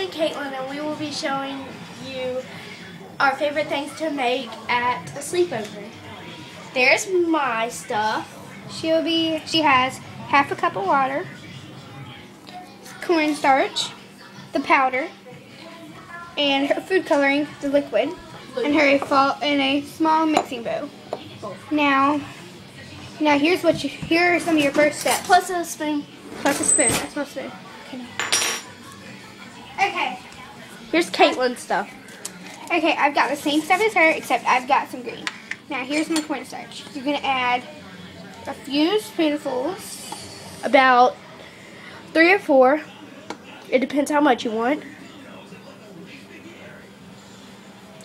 Kyleigh and Kaitlin, and we will be showing you our favorite things to make at a sleepover. There's my stuff. She has half a cup of water, cornstarch, the powder, and her food coloring, the liquid, and in a small mixing bowl. Now here are some of your first steps. Plus a spoon. Plus a spoon. A small spoon. Okay. Here's Kaitlin's stuff. Okay, I've got the same stuff as her, except I've got some green. Now here's my cornstarch. You're gonna add a few spoonfuls. About 3 or 4. It depends how much you want.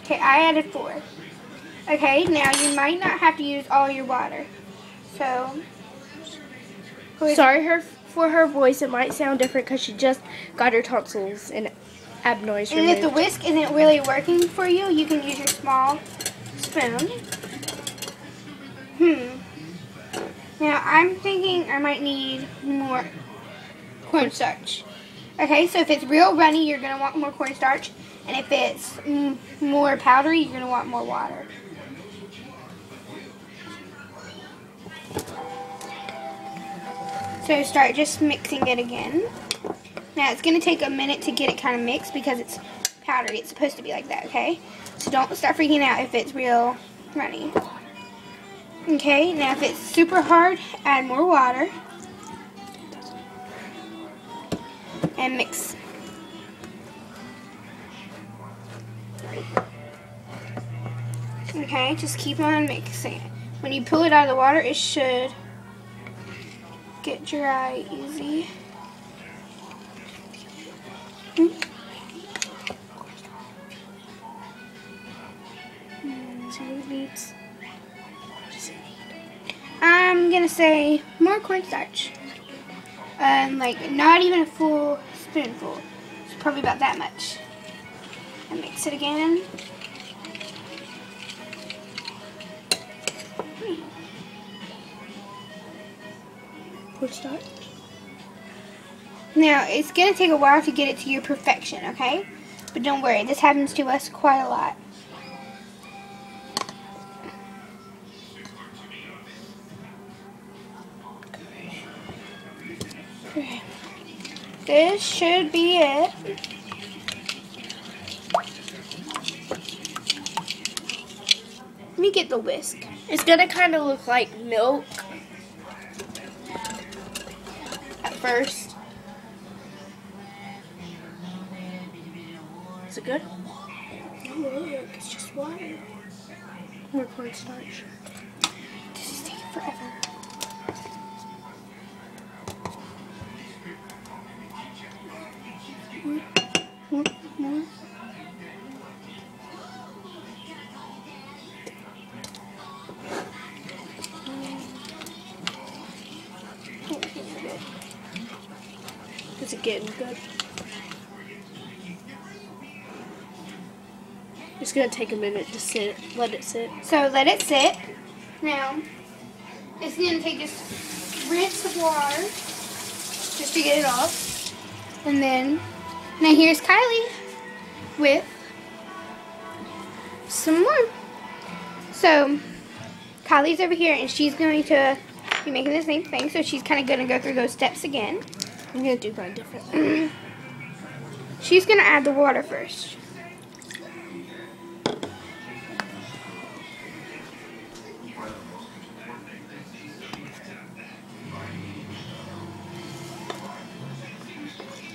Okay, I added 4. Okay, now you might not have to use all your water. So, sorry for her voice. It might sound different because she just got her tonsils and adenoids removed. And if the whisk isn't really working for you, you can use your small spoon. Now I'm thinking I might need more cornstarch. Okay, so if it's real runny, you're going to want more cornstarch. And if it's more powdery, you're going to want more water. So start just mixing it again. Now it's going to take a minute to get it kind of mixed because it's powdery. It's supposed to be like that, okay? So don't start freaking out if it's real runny. Okay, now if it's super hard, add more water. And mix. Okay, just keep on mixing it. When you pull it out of the water, it should get dry easy. I'm gonna say more cornstarch. Like not even a full spoonful. It's probably about that much. And mix it again. Cornstarch. Now it's gonna take a while to get it to your perfection, okay? But don't worry, this happens to us quite a lot. Okay. This should be it. Let me get the whisk. It's gonna kind of look like milk at first. Is it good? No, look, it's just water. More cornstarch. This is taking forever. More. Is it getting good? It's gonna take a minute to sit. Let it sit. So let it sit. Now, it's gonna take just rinse of water just to get it off. And then, now here's Kyleigh with some more. So, Kylie's over here and she's going to be making the same thing. So she's kind of going to go through those steps again. I'm gonna do mine differently. She's going to add the water first.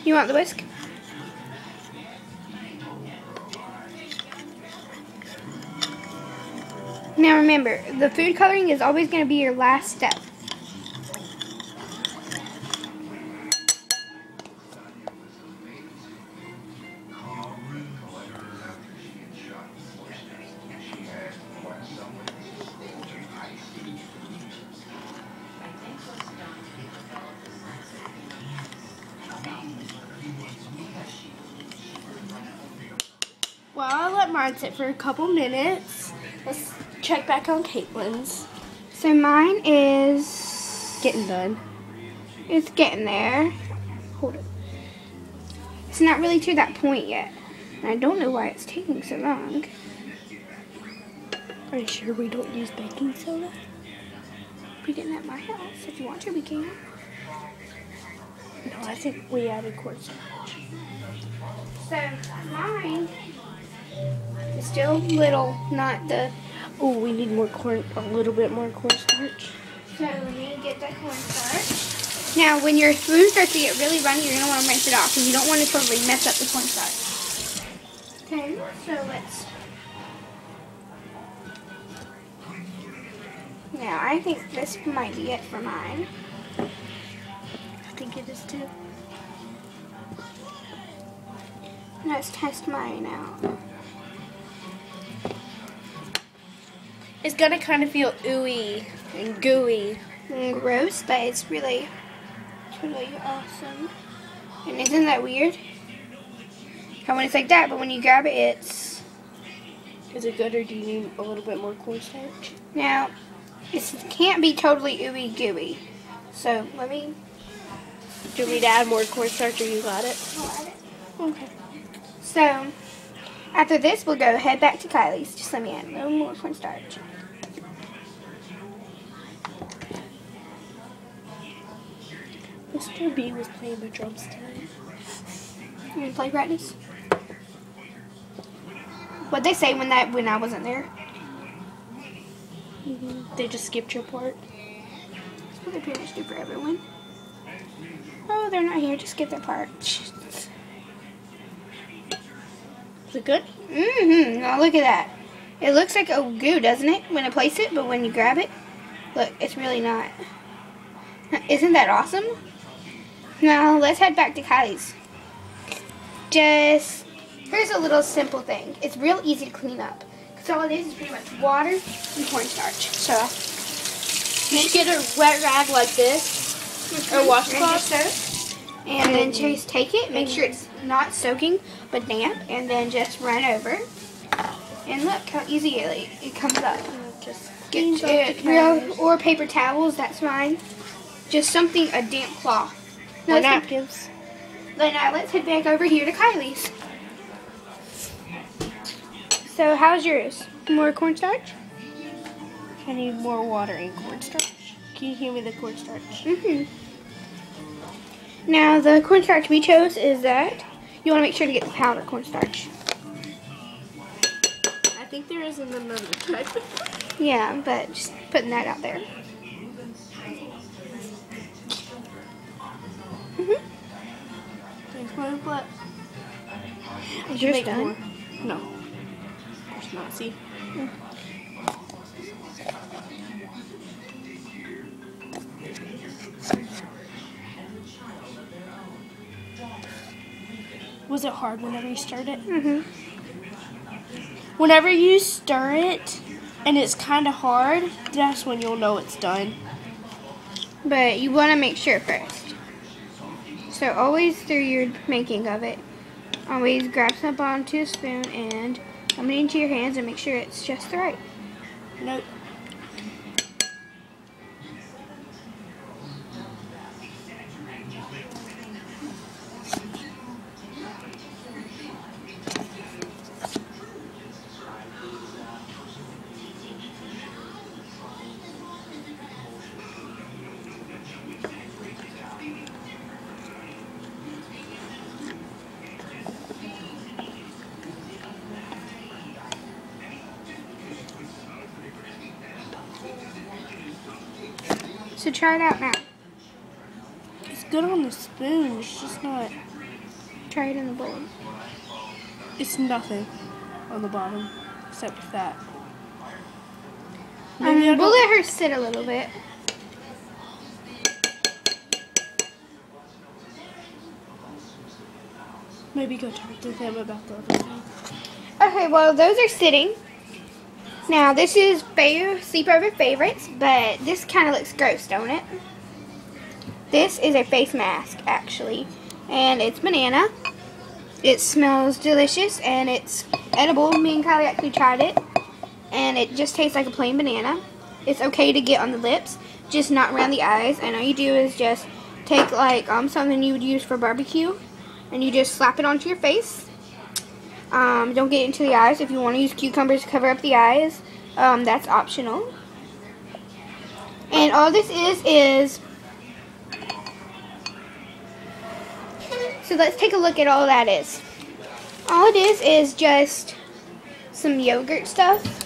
You want the whisk? Now remember, the food coloring is always going to be your last step. Well, I'll let mine sit for a couple minutes. Let's check back on Kaitlin's. So mine is getting done. It's getting there. Hold it. It's not really to that point yet. And I don't know why it's taking so long. Are you sure we don't use baking soda? We didn't at my house. If you want to, we can. No, I think we added cornstarch. So mine is still little, not the. Oh, we need a little bit more cornstarch. So we need to get the cornstarch. Now, when your spoon starts to get really runny, you're gonna want to rinse it off, and you don't want to totally mess up the cornstarch. Okay, so let's. Now, I think this might be it for mine. I think it is too. Let's test mine out. It's gonna kind of feel ooey and gooey. And gross, but it's really awesome. And isn't that weird? How when it's like that, but when you grab it, it's... Is it good, or do you need a little bit more cornstarch? Now, this can't be totally ooey gooey. So let me... Do you want me to add more cornstarch, or you got it? I'll add it. Okay. So, after this, we'll go head back to Kylie's. Just let me add a little more cornstarch. Mr. B was playing the drums tonight. You want to play practice? What'd they say when I wasn't there? They just skipped your part. That's what they pretty much do for everyone. Oh, they're not here. Just skip their part. Is it good? Mm-hmm. Now look at that. It looks like a goo, doesn't it, when I place it? But when you grab it, look, it's really not. Isn't that awesome? Now, let's head back to Kylie's. Here's a little simple thing. It's real easy to clean up. Because all it is pretty much water and cornstarch. So, You get a wet rag like this, or washcloth. And then just take it, make sure it's not soaking, but damp, and then just run over. And look how easy it comes up. Just Get it, or paper towels, that's fine. Just something, a damp cloth. or napkins. Then let's head back over here to Kylie's. So how's yours? More cornstarch? I need more water and cornstarch. Can you hand me the cornstarch? Mm-hmm. Now the cornstarch we chose is that you want to make sure to get the powder cornstarch. I think there isn't another type. Yeah, but just putting that out there. Thanks, Mom, but Is yours make done? more. No. Of course not. See? Was it hard whenever you stirred it? Mm-hmm. Whenever you stir it and it's kind of hard, that's when you'll know it's done. But you want to make sure first. So always through your making of it, always grab some onto a spoon and come it into your hands and make sure it's just right. Nope. So try it out now. It's good on the spoon. It's just not. Try it in the bowl. It's nothing on the bottom except that. We'll let her sit a little bit. Maybe go talk to them about the other thing. Okay, well those are sitting. Now this is sleepover favorites, but this kind of looks gross, don't it? This is a face mask, actually, and it's banana. It smells delicious, and it's edible. Me and Kylie actually tried it, and it just tastes like a plain banana. It's okay to get on the lips, just not around the eyes, and all you do is just take like something you would use for barbecue, And you just slap it onto your face. Don't get into the eyes. If you want to use cucumbers to cover up the eyes, that's optional. And all this is, so let's take a look at all that is. All it is just some yogurt stuff.